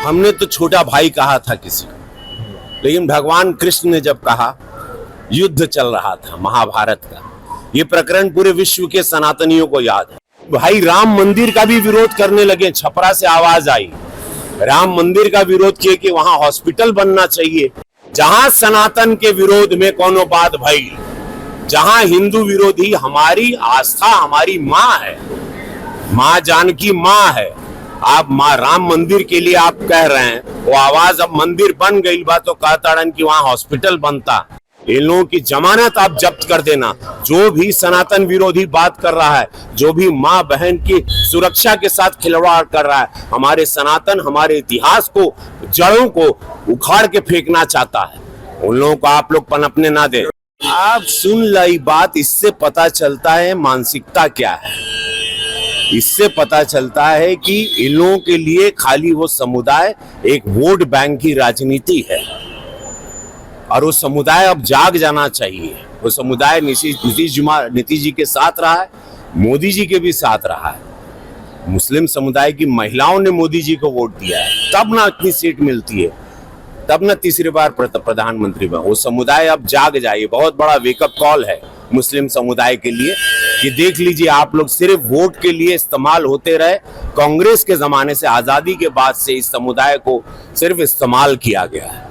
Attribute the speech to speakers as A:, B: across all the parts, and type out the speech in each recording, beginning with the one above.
A: हमने तो छोटा भाई कहा था किसी को, लेकिन भगवान कृष्ण ने जब कहा, युद्ध चल रहा था महाभारत का, ये प्रकरण पूरे विश्व के सनातनियों को याद है। भाई राम मंदिर का भी विरोध करने लगे, छपरा से आवाज आई, राम मंदिर का विरोध किए कि वहां हॉस्पिटल बनना चाहिए। जहां सनातन के विरोध में कोनो बात भाई, जहां हिंदू विरोधी, हमारी आस्था हमारी माँ है, माँ जानकी माँ है। आप माँ राम मंदिर के लिए आप कह रहे हैं, वो आवाज अब मंदिर बन गई बा तो कहता कि वहां हॉस्पिटल बनता। इन लोगों की जमानत आप जब्त कर देना। जो भी सनातन विरोधी बात कर रहा है, जो भी माँ बहन की सुरक्षा के साथ खिलवाड़ कर रहा है, हमारे सनातन हमारे इतिहास को, जड़ों को उखाड़ के फेंकना चाहता है, उन लोगों को आप लोग पनपने ना दे। आप सुन लाई बात, इससे पता चलता है मानसिकता क्या है। इससे पता चलता है कि इन लोगों के लिए खाली वो समुदाय एक वोट बैंक की राजनीति है, और वो समुदाय अब जाग जाना चाहिए। वो समुदाय नीतीश जी के साथ रहा है, मोदी जी के भी साथ रहा है। मुस्लिम समुदाय की महिलाओं ने मोदी जी को वोट दिया है, तब ना इतनी सीट मिलती है, तब ना तीसरी बार प्रधानमंत्री बना। वो समुदाय अब जाग जाए। बहुत बड़ा वेकअप कॉल है मुस्लिम समुदाय के लिए कि देख लीजिए, आप लोग सिर्फ वोट के लिए इस्तेमाल होते रहे। कांग्रेस के जमाने से, आजादी के बाद से इस समुदाय को सिर्फ इस्तेमाल किया गया है,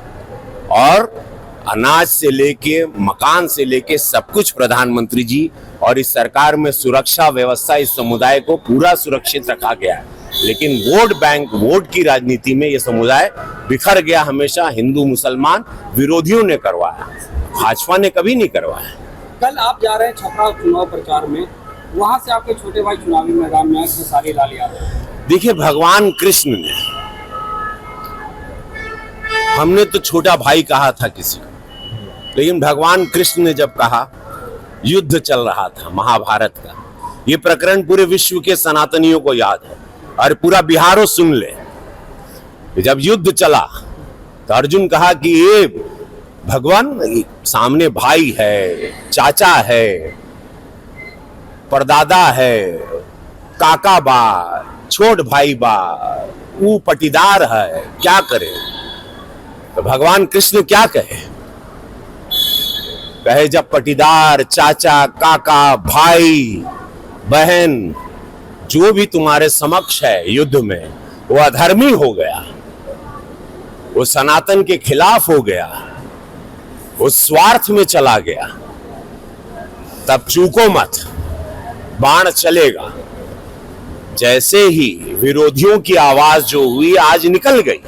A: और अनाज से लेके मकान से लेके सब कुछ प्रधानमंत्री जी और इस सरकार में सुरक्षा व्यवस्था, इस समुदाय को पूरा सुरक्षित रखा गया है। लेकिन वोट बैंक, वोट की राजनीति में यह समुदाय बिखर गया। हमेशा हिंदू मुसलमान विरोधियों ने करवाया, भाजपा ने कभी नहीं करवाया।
B: कल आप जा रहे हैं छपरा चुनाव प्रचार में, वहां से आपके छोटे भाई चुनावी मैदान में खेसारी लाल यादव।
A: देखिए, भगवान कृष्ण ने, हमने तो छोटा भाई कहा था किसी को, लेकिन भगवान कृष्ण ने जब कहा, युद्ध चल रहा था महाभारत का, ये प्रकरण पूरे विश्व के सनातनियों को याद है, और पूरा बिहारो सुन ले। जब युद्ध चला तो अर्जुन कहा कि ये भगवान, सामने भाई है, चाचा है, परदादा है, काका बा, छोट भाई बा, वो पटीदार है, क्या करे। तो भगवान कृष्ण क्या कहे जब पटीदार, चाचा, काका, भाई, बहन जो भी तुम्हारे समक्ष है युद्ध में, वो अधर्मी हो गया, वो सनातन के खिलाफ हो गया, वो स्वार्थ में चला गया, तब चूको मत, बाण चलेगा। जैसे ही विरोधियों की आवाज जो हुई आज निकल गई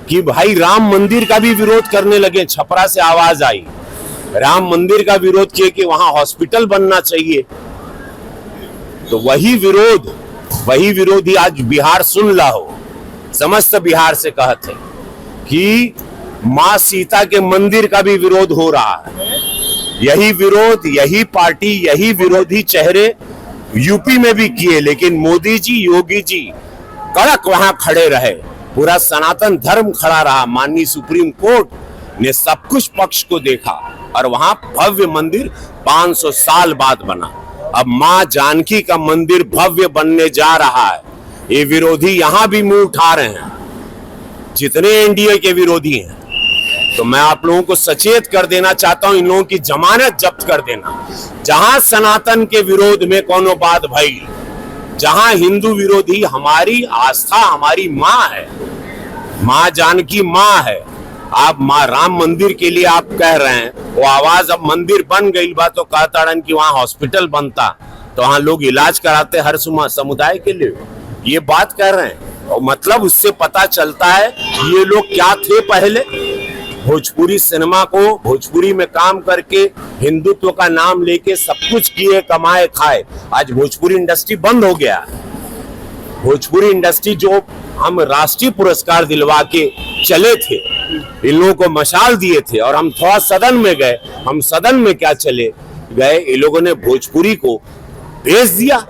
A: कि भाई राम मंदिर का भी विरोध करने लगे, छपरा से आवाज आई, राम मंदिर का विरोध किए कि वहां हॉस्पिटल बनना चाहिए। तो वही विरोधी आज बिहार सुन ला हो, समस्त बिहार से कहते कि मां सीता के मंदिर का भी विरोध हो रहा है। यही विरोध, यही पार्टी, यही विरोधी चेहरे यूपी में भी किए, लेकिन मोदी जी, योगी जी कड़क वहां खड़े रहे, पूरा सनातन धर्म खड़ा रहा। माननीय सुप्रीम कोर्ट ने सब कुछ पक्ष को देखा, और वहां भव्य मंदिर 500 साल बाद बना। अब मां जानकी का मंदिर भव्य बनने जा रहा है। ये विरोधी यहां भी मुंह उठा रहे हैं, जितने एनडीए के विरोधी हैं। तो मैं आप लोगों को सचेत कर देना चाहता हूं, इन लोगों की जमानत जब्त कर देना। जहां सनातन के विरोध में कोनो बात भई, जहां हिंदू विरोधी, हमारी आस्था हमारी माँ है, माँ जानकी माँ है। आप माँ राम मंदिर के लिए आप कह रहे हैं, वो आवाज अब मंदिर बन गई बा तो कहता कि वहां हॉस्पिटल बनता, तो वहां लोग इलाज कराते हर समुदाय के लिए, ये बात कर रहे हैं। और मतलब उससे पता चलता है ये लोग क्या थे पहले। भोजपुरी सिनेमा को, भोजपुरी में काम करके, हिंदुत्व का नाम लेके सब कुछ किए, कमाए, खाए। आज भोजपुरी इंडस्ट्री बंद हो गया। भोजपुरी इंडस्ट्री जो हम राष्ट्रीय पुरस्कार दिलवा के चले थे, इन लोगों को मशाल दिए थे, और हम थोड़ा सदन में गए। हम सदन में क्या चले गए, इन लोगों ने भोजपुरी को बेच दिया।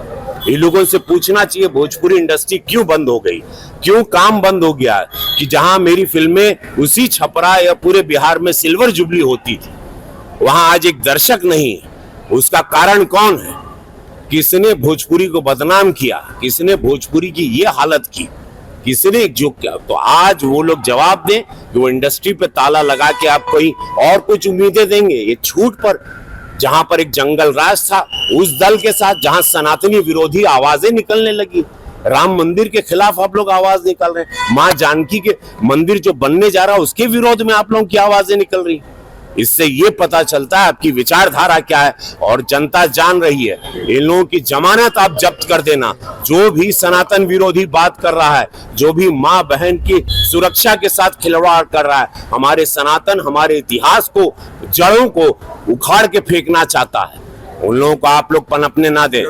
A: इन लोगों से पूछना चाहिए भोजपुरी इंडस्ट्री क्यों बंद हो गई, क्यों काम बंद हो गया। कि जहां मेरी फिल्में उसी छपरा या पूरे बिहार में सिल्वर जुबली होती थी, वहां आज एक दर्शक नहीं है। उसका कारण कौन है? किसने भोजपुरी को बदनाम किया, किसने भोजपुरी की ये हालत की किसी ने एकजुट किया, तो आज वो लोग जवाब दें कि वो इंडस्ट्री पे ताला लगा के आप कोई और कुछ उम्मीदें देंगे। ये छूट पर जहां पर एक जंगल राज था उस दल के साथ, जहां सनातनी विरोधी आवाजें निकलने लगी, राम मंदिर के खिलाफ आप लोग आवाज निकाल रहे हैं, मां जानकी के मंदिर जो बनने जा रहा है उसके विरोध में आप लोगों की आवाजें निकल रही। इससे ये पता चलता है आपकी विचारधारा क्या है, और जनता जान रही है। इन लोगों की जमानत आप जब्त कर देना। जो भी सनातन विरोधी बात कर रहा है, जो भी मां बहन की सुरक्षा के साथ खिलवाड़ कर रहा है, हमारे सनातन, हमारे इतिहास को, जड़ों को उखाड़ के फेंकना चाहता है, उन लोगों को आप लोग पनपने ना दें।